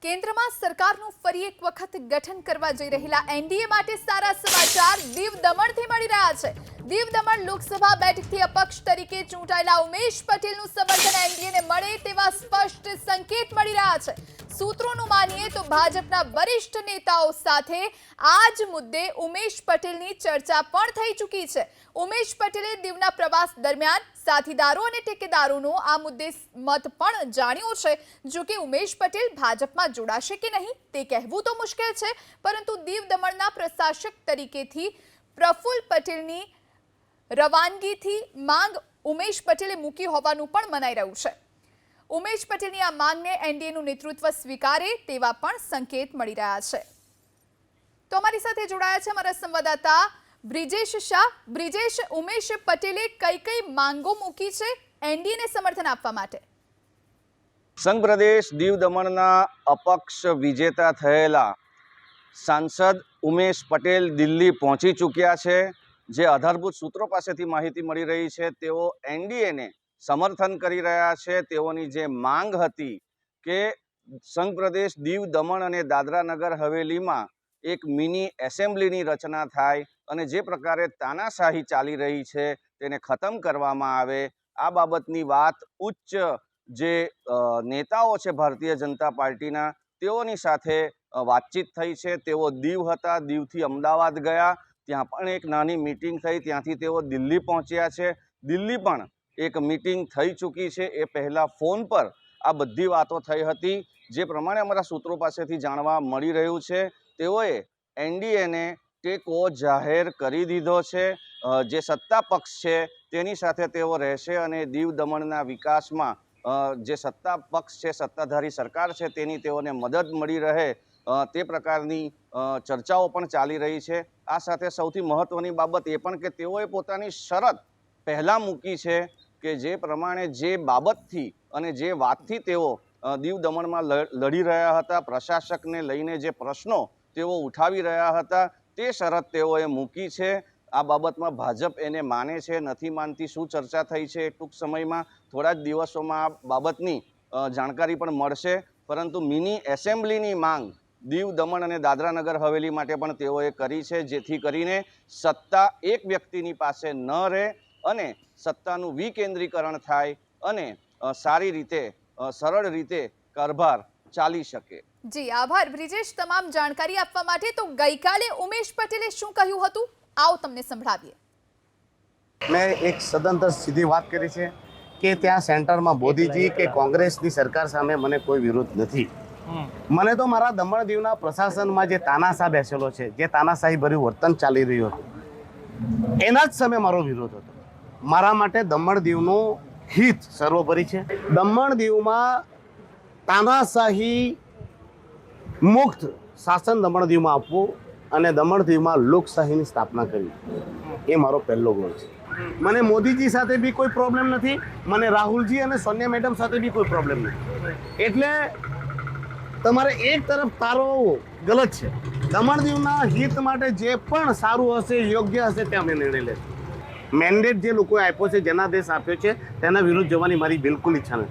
કેન્દ્રમાં સરકારનું ફરી એક વખત ગઠન કરવા જઈ રહેલા એનડીએ માટે સારા સમાચાર દીવ દમણથી મળી રહ્યા છે। દીવ દમણ લોકસભા બેઠકથી અપક્ષ તરીકે ચૂંટાયેલા ઉમેશ પટેલનું સમર્થન એનડીએને મળે તેવા સ્પષ્ટ સંકેત મળી રહ્યા છે। સૂત્રોનું માનીએ તો ભાજપના વરિષ્ઠ નેતાઓ સાથે આ જ મુદ્દે ઉમેશ પટેલની ચર્ચા પણ થઈ ચૂકી છે। ઉમેશ પટેલે દીવના પ્રવાસ દરમિયાન સાથીદારો અને ટેકેદારોનો આ મુદ્દે મત પણ જાણ્યો છે। જો કે ઉમેશ પટેલ ભાજપમાં જોડાશે કે નહીં તે કહેવું તો મુશ્કેલ છે, પરંતુ દીવ દમણના પ્રશાસક તરીકેથી પ્રફુલ્લ પટેલની રવાનગીથી માંગ ઉમેશ પટેલે મૂકી હોવાનું પણ મનાઈ રહ્યું છે। ઉમેશ પટેલની આ માંગને એનડીએનું નેતૃત્વ સ્વીકારે તેવા પણ સંકેત મળી રહ્યા છે। તો અમારી સાથે જોડાયા છે અમારા સંવાદદાતા બ્રિજેશ શાહ। બ્રિજેશ, ઉમેશ પટેલે કઈ માંગો મૂકી છે એનડીએને સમર્થન આપવા માટે? સંઘ પ્રદેશ દીવ દમણના અપક્ષ વિજેતા થયેલા સાંસદ ઉમેશ પટેલ દિલ્હી પહોંચી ચૂક્યા છે। જે આધારભૂત સૂત્રો પાસેથી માહિતી મળી રહી છે, તેઓ એનડીએને સમર્થન કરી રહ્યા છે। તેઓની જે માંગ હતી કે સંઘ પ્રદેશ દીવ દમણ અને દાદરા નગર હવેલીમાં એક મિની એસેમ્બલીની રચના થાય અને જે પ્રકારે તાનાશાહી ચાલી રહી છે તેને ખતમ કરવામાં આવે, આ બાબતની વાત ઉચ્ચ જે નેતાઓ છે ભારતીય જનતા પાર્ટીના, તેઓની સાથે વાતચીત થઈ છે। તેઓ દીવ હતા, દીવથી અમદાવાદ ગયા, ત્યાં પણ એક નાની મીટિંગ થઈ, ત્યાંથી તેઓ દિલ્હી પહોંચ્યા છે। દિલ્હી પણ એક મીટિંગ થઈ ચૂકી છે। એ પહેલાં ફોન પર આ બધી વાતો થઈ હતી। જે પ્રમાણે અમારા સૂત્રો પાસેથી જાણવા મળી રહ્યું છે, તેઓએ એનડીએને ટેકો જાહેર કરી દીધો છે। જે સત્તા પક્ષ છે તેની સાથે તેઓ રહેશે અને દીવ દમણના વિકાસમાં જે સત્તા પક્ષ છે, સત્તાધારી સરકાર છે, તેની તેઓને મદદ મળી રહે તે પ્રકારની ચર્ચાઓ પણ ચાલી રહી છે। આ સાથે સૌથી મહત્વની બાબત એ પણ કે તેઓએ પોતાની શરત પહેલાં મૂકી છે કે જે પ્રમાણે જે બાબતથી અને જે વાતથી તેઓ દીવ દમણમાં લડી રહ્યા હતા, પ્રશાસકને લઈને જે પ્રશ્નો તેઓ ઉઠાવી રહ્યા હતા, તે શરત તેઓએ મૂકી છે। આ બાબતમાં ભાજપ એને માને છે નથી માનતી, શું ચર્ચા થઈ છે ટૂંક સમયમાં થોડા જ દિવસોમાં આ બાબતની જાણકારી પણ મળશે। પરંતુ મિની એસેમ્બલીની માંગ દીવ દમણ અને દાદરા નગર હવેલી માટે પણ તેઓએ કરી છે, જેથી કરીને સત્તા એક વ્યક્તિની પાસે ન રહે અને સત્તાનું વિકેન્દ્રીકરણ થાય અને સારી રીતે સરળ રીતે કારભાર ચાલી શકે। જી આભાર બ્રિજેશ તમામ જાણકારી આપવા માટે। તો ગઈકાલે ઉમેશ પટેલે શું કહ્યું હતું, આવો તમને સંભળાવીએ। મેં એક સદંતર સીધી વાત કરી છે કે ત્યાં સેન્ટરમાં મોદીજી કે કોંગ્રેસની સરકાર સામે મને કોઈ વિરોધ નથી। મને તો મારા દમણ દીવના પ્રશાસનમાં જે તાનાશાહ બેસેલો છે, જે તાનાશાહી ભર્યું વર્તન ચાલી રહ્યું હતું, એના જ સામે મારો વિરોધ હતો। મારા માટે દમણ દીવનું હિત સર્વોપરી છે। દમણ દીવમાં તાનાશાહી મુક્ત શાસન દમણ દીવમાં આપવું અને દમણ દીવમાં લોકશાહીની સ્થાપના કરવી, એ મારો પહેલો ગોલ છે। મને મોદીજી સાથે બી કોઈ પ્રોબ્લેમ નથી, મને રાહુલજી અને સોનિયા મેડમ સાથે બી કોઈ પ્રોબ્લેમ નથી। એટલે તમારે એક તરફ તારો ગલત છે। દમણ દીવના હિત માટે જે પણ સારું હશે, યોગ્ય હશે, તે અમે નિર્ણય લેશું। મેન્ડેટ જે લોકોએ આપ્યો છે, જનાદેશ આપ્યો છે, તેના વિરુદ્ધ જવાની મારી બિલકુલ ઈચ્છા નથી।